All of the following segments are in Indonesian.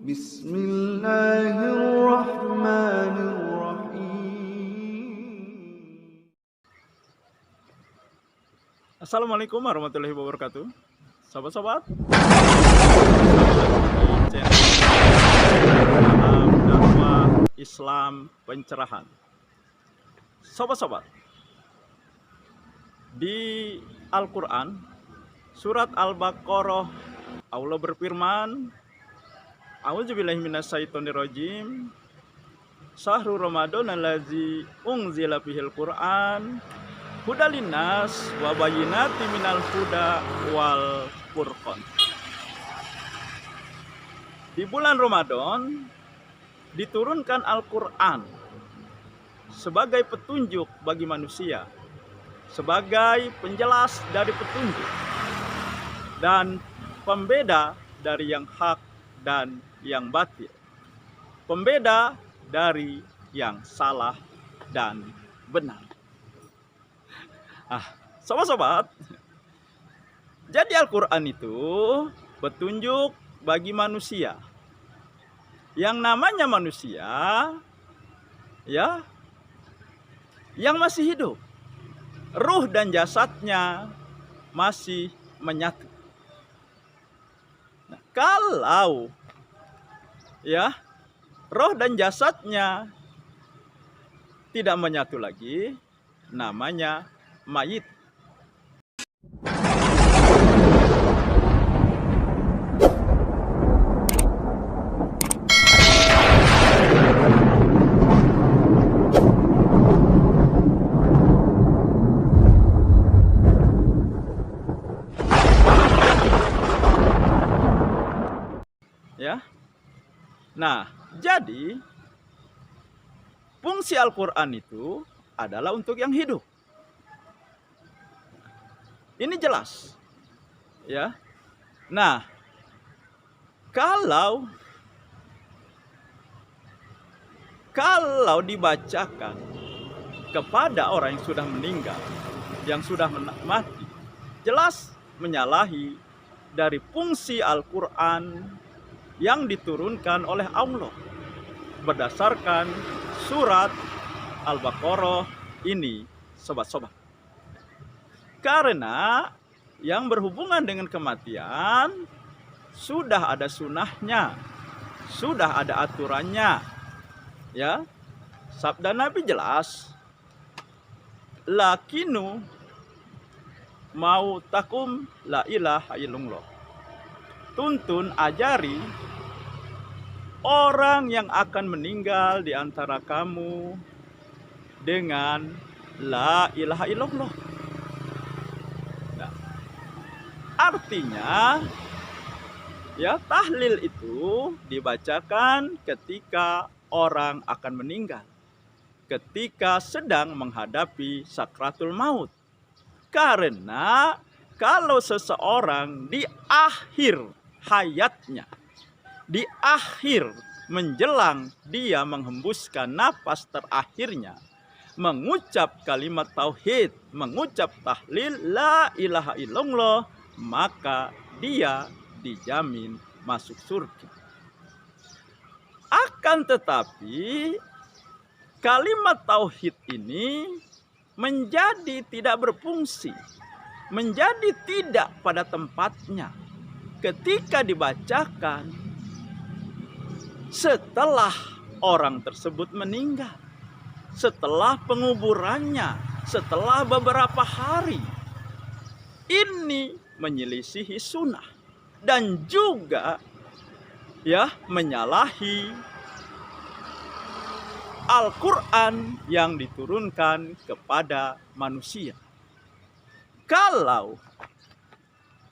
Bismillahirrahmanirrahim. Assalamualaikum warahmatullahi wabarakatuh. Sobat-sobat, dalam dakwah Islam pencerahan. Sobat-sobat, di Al-Quran surat Al-Baqarah Allah berfirman, A'udzubillahi minasyaitonirrajim. Syahrul Ramadan allazi unzila fihil Qur'an hudal linnas wa bayyinati minal huda wal furqan. Di bulan Ramadan diturunkan Al-Qur'an sebagai petunjuk bagi manusia, sebagai penjelas dari petunjuk dan pembeda dari yang hak dan yang batil, pembeda dari yang salah dan benar. Sobat-sobat, jadi Al-Quran itu petunjuk bagi manusia. Yang namanya manusia, ya, yang masih hidup, ruh dan jasadnya masih menyatu. Nah, kalau ya roh dan jasadnya tidak menyatu lagi, namanya mayit. Ya. Nah, jadi fungsi Al-Quran itu adalah untuk yang hidup. Ini jelas, ya. Nah, kalau dibacakan kepada orang yang sudah meninggal, yang sudah mati, jelas menyalahi dari fungsi Al-Quran yang diturunkan oleh Allah berdasarkan surat Al-Baqarah ini, sobat-sobat. Karena yang berhubungan dengan kematian sudah ada sunnahnya, sudah ada aturannya, ya. Sabda Nabi jelas, lakinu mau takum la ilaha illallah. Tuntun, ajari orang yang akan meninggal di antara kamu dengan la ilaha illallah. Nah, artinya ya, tahlil itu dibacakan ketika orang akan meninggal, ketika sedang menghadapi sakratul maut. Karena kalau seseorang di akhir hayatnya, di akhir menjelang dia menghembuskan napas terakhirnya, mengucap kalimat tauhid, mengucap tahlil la ilaha illallah, maka dia dijamin masuk surga. Akan tetapi kalimat tauhid ini menjadi tidak berfungsi, menjadi tidak pada tempatnya ketika dibacakan setelah orang tersebut meninggal, setelah penguburannya, setelah beberapa hari. Ini menyelisihi sunnah dan juga ya menyalahi Al-Quran yang diturunkan kepada manusia. Kalau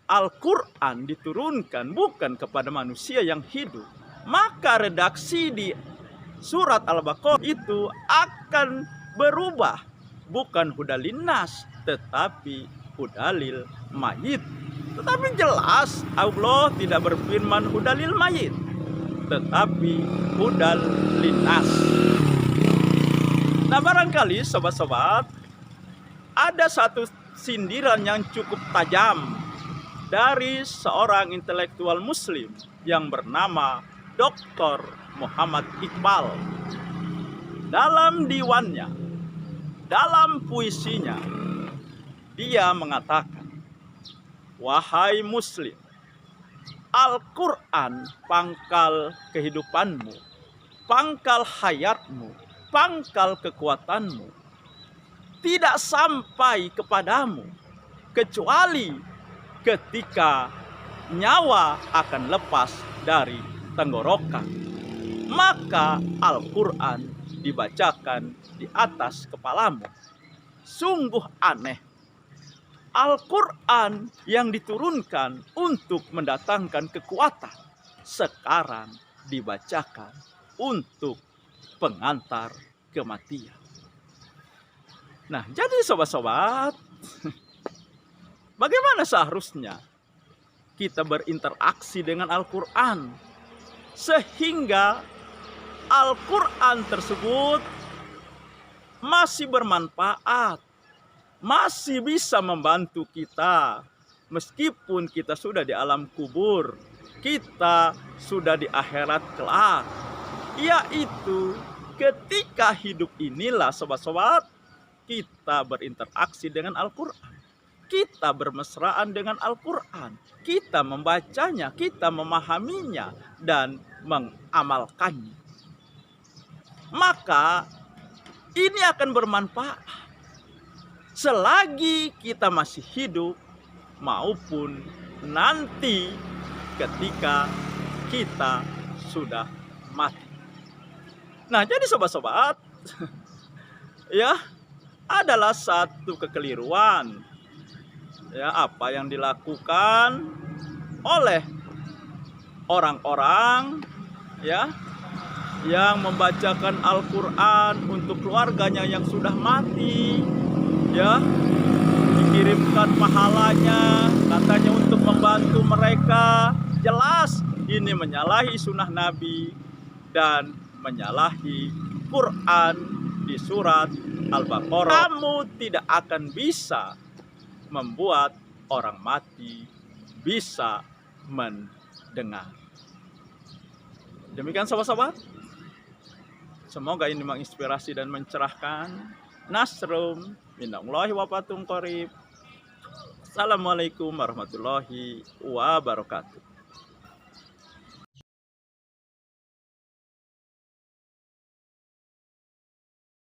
Al-Quran diturunkan bukan kepada manusia yang hidup, maka redaksi di surat Al-Baqarah itu akan berubah, bukan hudalinas tetapi hudalil mayit. Tetapi jelas Allah tidak berfirman hudalil mayit, tetapi hudal linas. Nah, barangkali sobat-sobat ada satu sindiran yang cukup tajam dari seorang intelektual muslim yang bernama Dr. Muhammad Iqbal. Dalam diwannya, dalam puisinya, dia mengatakan, "Wahai Muslim, Al-Quran pangkal kehidupanmu, pangkal hayatmu, pangkal kekuatanmu. Tidak sampai kepadamu kecuali ketika nyawa akan lepas dari tenggorokan. Maka Al-Quran dibacakan di atas kepalamu." Sungguh aneh, Al-Quran yang diturunkan untuk mendatangkan kekuatan sekarang dibacakan untuk pengantar kematian. Nah, jadi sobat-sobat, bagaimana seharusnya kita berinteraksi dengan Al-Quran sehingga Al-Quran tersebut masih bermanfaat, masih bisa membantu kita meskipun kita sudah di alam kubur, kita sudah di akhirat kelak, yaitu ketika hidup inilah sobat-sobat kita berinteraksi dengan Al-Quran, kita bermesraan dengan Al-Quran, kita membacanya, kita memahaminya dan mengamalkannya. Maka ini akan bermanfaat selagi kita masih hidup maupun nanti ketika kita sudah mati. Nah, jadi sobat-sobat, ya, adalah satu kekeliruan, ya, apa yang dilakukan oleh orang-orang, ya, yang membacakan Al-Quran untuk keluarganya yang sudah mati, ya, dikirimkan pahalanya katanya untuk membantu mereka. Jelas ini menyalahi sunnah Nabi dan menyalahi Quran di surat Al-Baqarah. Kamu tidak akan bisa membuat orang mati bisa mendengar. Demikian sobat-sobat, semoga ini menginspirasi dan mencerahkan. Nasrum minallahi wa fathun qarib. Assalamualaikum warahmatullahi wabarakatuh.